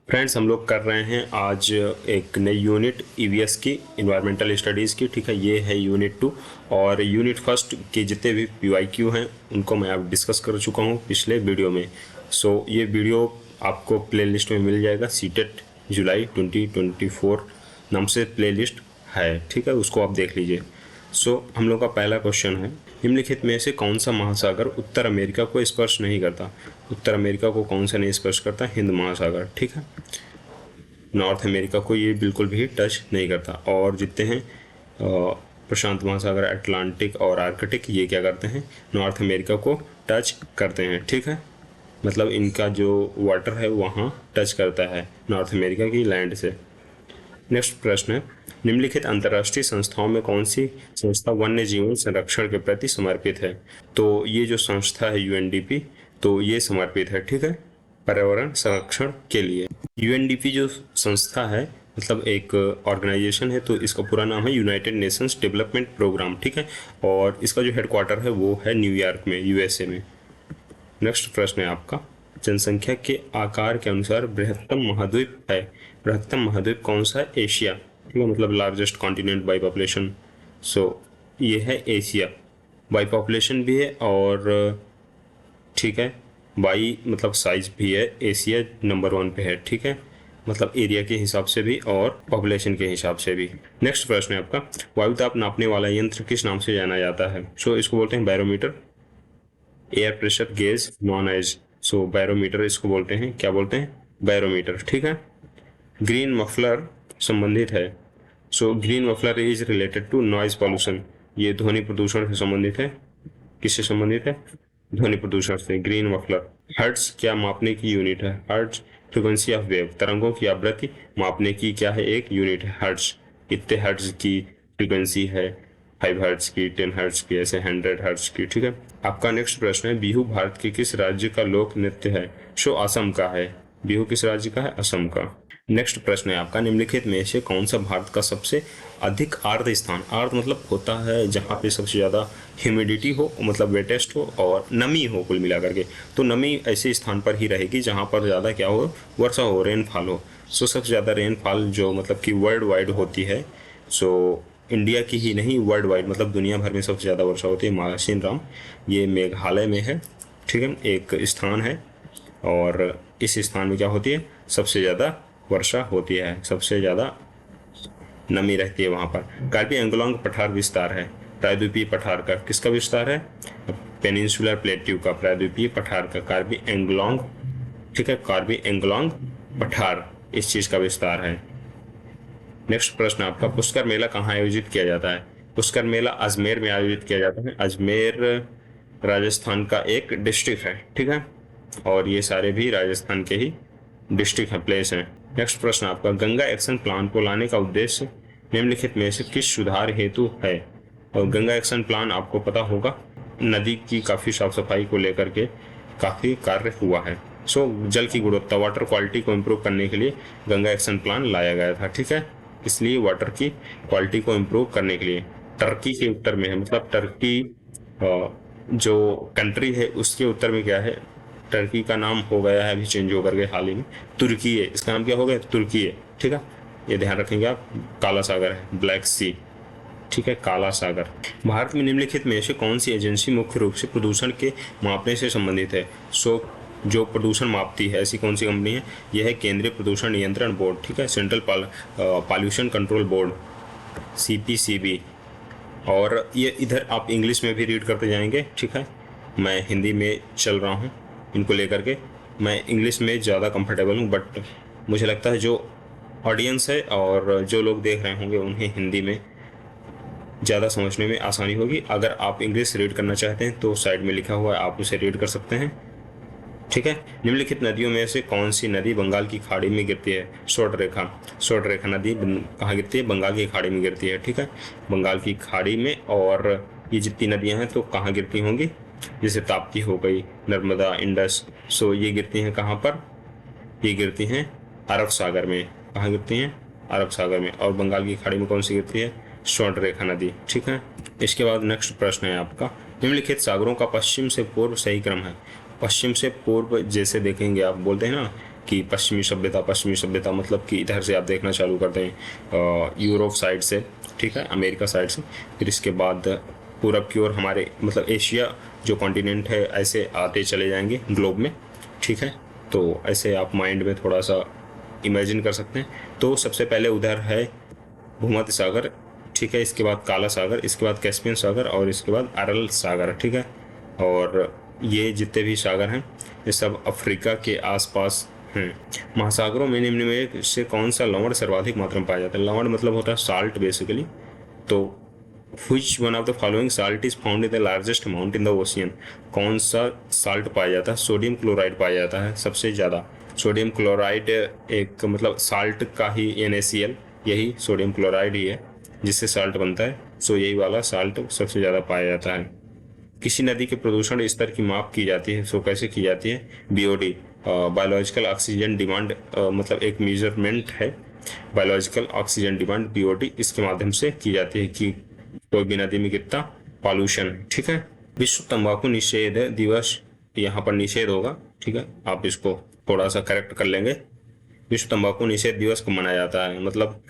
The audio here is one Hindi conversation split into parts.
फ्रेंड्स, हम लोग कर रहे हैं आज एक नई यूनिट ईवीएस की, इन्वायरमेंटल स्टडीज़ की। ठीक है, ये है यूनिट 2 और यूनिट फर्स्ट के जितने भी पीवाईक्यू हैं उनको मैं अब डिस्कस कर चुका हूँ पिछले वीडियो में। ये वीडियो आपको प्लेलिस्ट में मिल जाएगा। सीटेट जुलाई 2024 नाम से प्लेलिस्ट है। ठीक है, उसको आप देख लीजिए। हम लोग का पहला क्वेश्चन है, निम्नलिखित में से कौन सा महासागर उत्तर अमेरिका को स्पर्श नहीं करता? उत्तर अमेरिका को कौन सा नहीं स्पर्श करता? हिंद महासागर। ठीक है, नॉर्थ अमेरिका को ये बिल्कुल भी टच नहीं करता। और जितने हैं प्रशांत महासागर, अटलांटिक और आर्कटिक, ये क्या करते हैं? नॉर्थ अमेरिका को टच करते हैं। ठीक है, मतलब इनका जो वाटर है वहाँ टच करता है नॉर्थ अमेरिका की लैंड से। नेक्स्ट प्रश्न है, निम्नलिखित अंतर्राष्ट्रीय संस्थाओं में कौन सी संस्था वन्य जीवन संरक्षण के प्रति समर्पित है? तो ये जो संस्था है यूएनडीपी, तो ये समर्पित है, ठीक है, पर्यावरण संरक्षण के लिए। यूएनडीपी जो संस्था है मतलब एक ऑर्गेनाइजेशन है, तो इसका पूरा नाम है यूनाइटेड नेशंस डेवलपमेंट प्रोग्राम। ठीक है, और इसका जो हेडक्वार्टर है वो है न्यूयॉर्क में, यूएसए में। नेक्स्ट प्रश्न है आपका, जनसंख्या के आकार के अनुसार बृहत्तम महाद्वीप है। बृहत्तम महाद्वीप कौन सा है? एशिया। ठीक है, मतलब लार्जेस्ट कॉन्टिनेंट बाई पॉपुलेशन। ये है एशिया। बाई पॉपुलेशन भी है और ठीक है, बाई मतलब साइज भी है। एशिया नंबर 1 पे है। ठीक है, मतलब एरिया के हिसाब से भी और पॉपुलेशन के हिसाब से भी। नेक्स्ट प्रश्न है आपका, वायुताप नापने वाला यंत्र किस नाम से जाना जाता है? इसको बोलते हैं barometer. Air pressure gauge known as, barometer इसको बोलते हैं। क्या बोलते हैं? बैरोमीटर। ठीक है, ग्रीन मफलर संबंधित है। Green muffler is related to noise pollution. ये ध्वनि प्रदूषण से संबंधित है। किससे संबंधित है? ध्वनि प्रदूषण से। Green muffler. हर्ट्ज क्या मापने की यूनिट है? हर्ट्ज फ्रिक्वेंसी ऑफ वेव, तरंगों की आवृत्ति मापने की क्या है? एक यूनिट है हर्ट्ज। कितने हर्ट्ज की फ्रिक्वेंसी है? 5 हर्ट्ज की, 10 हर्ट्ज की, ऐसे 100 हर्ट्ज की। ठीक है, आपका नेक्स्ट प्रश्न है, बिहू भारत के किस राज्य का लोक नृत्य है? असम का है। बिहू किस राज्य का है? असम का। नेक्स्ट प्रश्न है आपका, निम्नलिखित में से कौन सा भारत का सबसे अधिक आर्द्र स्थान? आर्द्र मतलब होता है जहाँ पे सबसे ज़्यादा ह्यूमिडिटी हो, मतलब वेटेस्ट हो और नमी हो कुल मिलाकर के। तो नमी ऐसे स्थान पर ही रहेगी जहाँ पर ज़्यादा क्या हो? वर्षा हो, रेनफॉल हो। सबसे ज़्यादा रेनफॉल जो मतलब कि वर्ल्ड वाइड होती है, इंडिया की ही नहीं वर्ल्ड वाइड, मतलब दुनिया भर में सबसे ज़्यादा वर्षा होती है मालासीन राम। ये मेघालय में है। ठीक है, एक स्थान है और इस स्थान में क्या होती है? सबसे ज़्यादा वर्षा होती है, सबसे ज़्यादा नमी रहती है वहाँ पर। कार्बी एंगोलोंग पठार विस्तार है, प्रायद्वीपीय पठार का। किसका विस्तार है? पेनिनसुलर प्लेट्यू का, प्रायद्वीपीय पठार का कार्बी एंगोलोंग। ठीक है, कार्बी एंगोलोंग पठार इस चीज़ का विस्तार है। नेक्स्ट प्रश्न आपका, पुष्कर मेला कहाँ आयोजित किया जाता है? पुष्कर मेला अजमेर में आयोजित किया जाता है। अजमेर राजस्थान का एक डिस्ट्रिक्ट है। ठीक है, और ये सारे भी राजस्थान के ही डिस्ट्रिक्ट है, प्लेस है। नेक्स्ट प्रश्न आपका, गंगा एक्शन प्लान को लाने का उद्देश्य निम्नलिखित में से किस सुधार हेतु है? और गंगा एक्शन प्लान आपको पता होगा, नदी की काफ़ी साफ सफाई को लेकर के काफ़ी कार्य हुआ है। जल की गुणवत्ता, वाटर क्वालिटी को इम्प्रूव करने के लिए गंगा एक्शन प्लान लाया गया था। ठीक है, इसलिए वाटर की क्वालिटी को इम्प्रूव करने के लिए। टर्की के उत्तर में है, मतलब टर्की जो कंट्री है उसके उत्तर में क्या है? टर्की का नाम हो गया है अभी चेंज होकर के हाल ही में, तुर्की है। इसका नाम क्या हो गया? तुर्की है। ठीक है, ये ध्यान रखेंगे आप। काला सागर है, ब्लैक सी। ठीक है, काला सागर। भारत में निम्नलिखित में से कौन सी एजेंसी मुख्य रूप से प्रदूषण के मापने से संबंधित है? जो प्रदूषण मापती है ऐसी कौन सी कंपनी है? यह है केंद्रीय प्रदूषण नियंत्रण बोर्ड। ठीक है, central pollution control board, CPCB। और ये इधर आप इंग्लिश में भी रीड करते जाएंगे। ठीक है, मैं हिंदी में चल रहा हूँ इनको लेकर के। मैं इंग्लिश में ज़्यादा कंफर्टेबल हूँ, बट मुझे लगता है जो ऑडियंस है और जो लोग देख रहे होंगे उन्हें हिंदी में ज़्यादा समझने में आसानी होगी। अगर आप इंग्लिश रीड करना चाहते हैं तो साइड में लिखा हुआ है, आप उसे रीड कर सकते हैं। ठीक है, निम्नलिखित नदियों में से कौन सी नदी बंगाल की खाड़ी में गिरती है? शॉर्ट रेखा नदी कहाँ गिरती है? बंगाल की खाड़ी में गिरती है। ठीक है, बंगाल की खाड़ी में। और ये जितनी नदियां हैं तो कहाँ गिरती होंगी? जैसे ताप्ती हो गई, नर्मदा, इंडस। ये गिरती हैं कहाँ पर? ये गिरती हैं अरब सागर में। कहाँ गिरती हैं? अरब सागर में। और बंगाल की खाड़ी में कौन सी गिरती है? शॉर्ट रेखा नदी। ठीक है, इसके बाद नेक्स्ट प्रश्न है आपका, निम्नलिखित सागरों का पश्चिम से पूर्व सही क्रम है? पश्चिम से पूर्व जैसे देखेंगे आप, बोलते हैं ना कि पश्चिमी सभ्यता मतलब कि इधर से आप देखना चालू करते हैं यूरोप साइड से, ठीक है, अमेरिका साइड से। फिर इसके बाद पूरब की ओर हमारे मतलब एशिया जो कॉन्टिनेंट है ऐसे आते चले जाएंगे ग्लोब में, ठीक है। तो ऐसे आप माइंड में थोड़ा सा इमेजिन कर सकते हैं। तो सबसे पहले उधर है भूमध्य सागर, ठीक है, इसके बाद काला सागर, इसके बाद कैस्पियन सागर और इसके बाद अरल सागर, ठीक है। और ये जितने भी सागर हैं ये सब अफ्रीका के आसपास हैं। महासागरों में निम्न में से कौन सा लवण सर्वाधिक मात्रा में पाया जाता है? लवण मतलब होता है साल्ट बेसिकली। तो which one of the following salt is found in the largest amount in the ocean? कौन सा साल्ट पाया जाता है? सोडियम क्लोराइड पाया जाता है सबसे ज़्यादा। सोडियम क्लोराइड एक मतलब साल्ट का ही NaCl, यही सोडियम क्लोराइड ही है जिससे साल्ट बनता है। सो यही वाला साल्ट सबसे ज़्यादा पाया जाता है। किसी नदी के प्रदूषण स्तर की माप की जाती है, सो कैसे की जाती है? BOD बायोलॉजिकल ऑक्सीजन डिमांड मतलब एक मेजरमेंट है। बायोलॉजिकल ऑक्सीजन डिमांड BOD इसके माध्यम से की जाती है कि कोई भी नदी में कितना पॉल्यूशन है, ठीक है। विश्व तंबाकू निषेध दिवस, यहाँ पर निषेध होगा, ठीक है, आप इसको थोड़ा सा करेक्ट कर लेंगे। विश्व तंबाकू निषेध दिवस को मनाया जाता है मतलब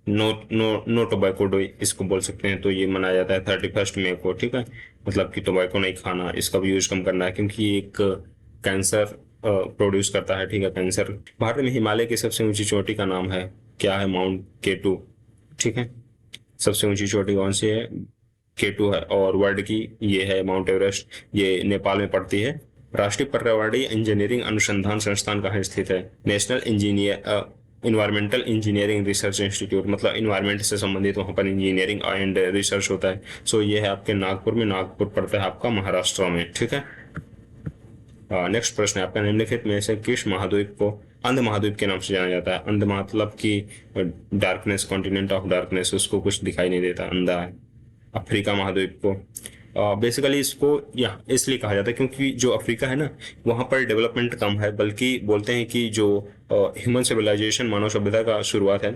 नो टोबैको डे इसको बोल सकते हैं। तो ये मनाया जाता है 31 मई को, ठीक है। मतलब कि टोबैको नहीं खाना, इसका भी यूज कम करना है क्योंकि ये एक कैंसर प्रोड्यूस करता है, ठीक है, कैंसर। भारत में हिमालय की सबसे ऊंची चोटी का नाम है क्या है? माउंट K2, ठीक है। सबसे ऊंची चोटी कौन सी है? K2 है। और वर्ल्ड की ये है माउंट एवरेस्ट, ये नेपाल में पड़ती है। राष्ट्रीय पर्यावरणीय इंजीनियरिंग अनुसंधान संस्थान कहाँ स्थित है? National environmental engineering research institute, मतलब इन्वायरमेंट से संबंधित वहाँ पर इंजीनियरिंग एंड रिसर्च होता है। सो ये है आपके नागपुर में, नागपुर पड़ता है आपका महाराष्ट्र में, ठीक है। नेक्स्ट प्रश्न है आपका, निम्नलिखित में से किस महाद्वीप को अंध महाद्वीप के नाम से जाना जाता है? अंध मतलब कि डार्कनेस, कॉन्टिनेंट ऑफ डार्कनेस, उसको कुछ दिखाई नहीं देता, अंधा है। अफ्रीका महाद्वीप को बेसिकली इसको यहाँ इसलिए कहा जाता है क्योंकि जो अफ्रीका है ना वहाँ पर डेवलपमेंट कम है, बल्कि बोलते हैं कि जो ह्यूमन सिविलाइजेशन, मानव सभ्यता का शुरुआत है,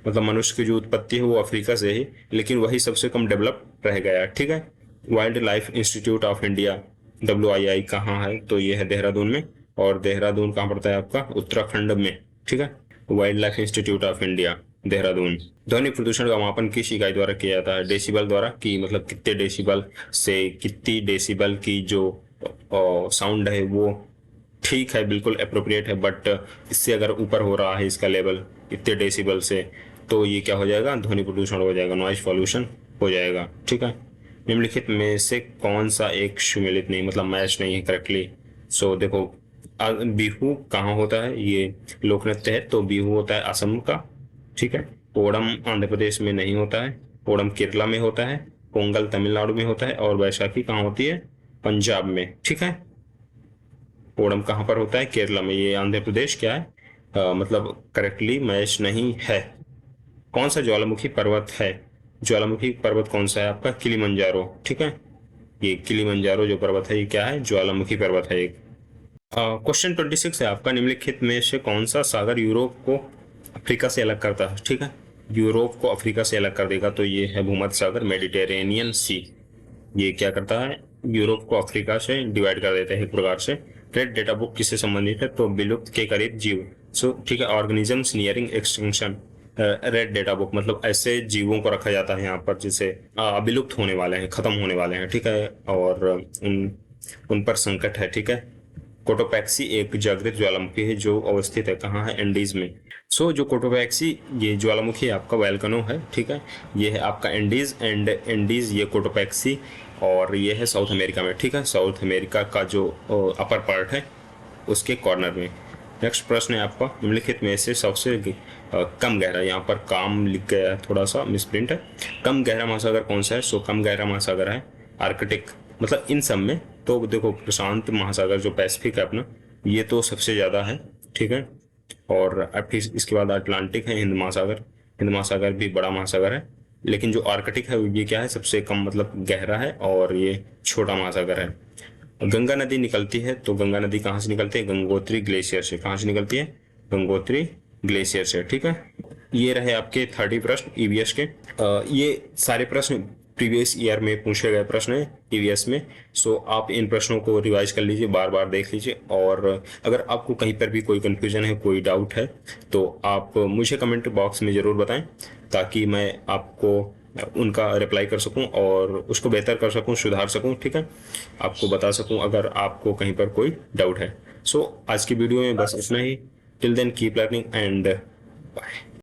मतलब मनुष्य की जो उत्पत्ति है वो अफ्रीका से ही, लेकिन वही सबसे कम डेवलप रह गया, ठीक है। Wild life institute of India WII कहाँ है? तो ये है देहरादून में। और देहरादून कहाँ पड़ता है आपका? उत्तराखंड में, ठीक है। Wild life institute of India Dehradun. ध्वनि प्रदूषण का मापन किस इकाई द्वारा किया जाता है? डेसिबल द्वारा, कि मतलब कितने डेसिबल से कितनी डेसिबल की जो साउंड है वो ठीक है, बिल्कुल अप्रोप्रिएट है, बट इससे अगर ऊपर हो रहा है इसका लेवल इतने डेसिबल से, तो ये क्या हो जाएगा? ध्वनि प्रदूषण हो जाएगा, नॉइज पॉल्यूशन हो जाएगा, ठीक है। निम्नलिखित में से कौन सा एक सुमेलित नहीं मतलब मैच नहीं है करेक्टली? सो देखो, बिहू कहाँ होता है? ये लोक नृत्य है, तो बिहू होता है असम का, ठीक है। ओणम आंध्र प्रदेश में नहीं होता है, ओणम केरला में होता है, पोंगल तमिलनाडु में होता है और वैशाखी कहाँ होती है? पंजाब में, ठीक है। ओणम कहाँ पर होता है? केरला में। ये आंध्र प्रदेश क्या है मतलब करेक्टली मैच नहीं है। कौन सा ज्वालामुखी पर्वत है? ज्वालामुखी पर्वत कौन सा है आपका? किलिमंजारो, ठीक है। ये किलिमंजारो जो पर्वत है ये क्या है? ज्वालामुखी पर्वत है एक। क्वेश्चन 26 है आपका, निम्नलिखित में से कौन सा सागर यूरोप को अफ्रीका से अलग करता है? ठीक है, यूरोप को अफ्रीका से अलग कर देगा, तो ये है भूमध्य सागर, मेडिटेरेनियन सी। ये क्या करता है? यूरोप को अफ्रीका से डिवाइड कर देता है एक प्रकार से। रेड डेटा बुक किससे संबंधित है? तो विलुप्त के करीब जीव, सो ठीक है, organisms nearing extinction. Red data book मतलब ऐसे जीवों को रखा जाता है यहाँ पर जिसे विलुप्त होने वाले हैं, खत्म होने वाले हैं, ठीक है, और उन पर संकट है, ठीक है। कोटोपैक्सी एक जागृत ज्वालामुखी है जो अवस्थित है कहाँ है? एंडीज में। सो जो कोटोपैक्सी ये ज्वालामुखी आपका वैल्कनो है, ठीक है, ये है आपका एंडीज, एंड एंडीज ये कोटोपैक्सी, और ये है साउथ अमेरिका में, ठीक है, साउथ अमेरिका का जो अपर पार्ट है उसके कॉर्नर में। नेक्स्ट प्रश्न है आपका, निम्नलिखित में से सबसे कम गहरा, यहाँ पर काम लिख गया है, थोड़ा सा मिसप्रिंट है। कम गहरा महासागर कौन सा है? सो कम गहरा महासागर है आर्कटिक, मतलब इन सब में तो देखो प्रशांत महासागर जो पैसिफिक है अपना, ये तो सबसे ज़्यादा है, ठीक है, और फिर इसके बाद अटलांटिक है, हिंद महासागर भी बड़ा महासागर है, लेकिन जो आर्कटिक है ये क्या है? सबसे कम मतलब गहरा है और ये छोटा महासागर है। गंगा नदी निकलती है, तो गंगा नदी कहाँ से निकलती है? गंगोत्री ग्लेशियर से। कहाँ से निकलती है? गंगोत्री ग्लेशियर से, ठीक है। ये रहे आपके 30 प्रश्न EVS के। ये सारे प्रश्न प्रीवियस ईयर में पूछे गए प्रश्न हैं ईवीएस में। सो आप इन प्रश्नों को रिवाइज कर लीजिए, बार बार देख लीजिए, और अगर आपको कहीं पर भी कोई कन्फ्यूजन है, कोई डाउट है, तो आप मुझे कमेंट बॉक्स में ज़रूर बताएं, ताकि मैं आपको उनका रिप्लाई कर सकूं और उसको बेहतर कर सकूं, सुधार सकूं, ठीक है, आपको बता सकूं अगर आपको कहीं पर कोई डाउट है। सो आज की वीडियो में बस इतना ही। Till then keep learning and bye.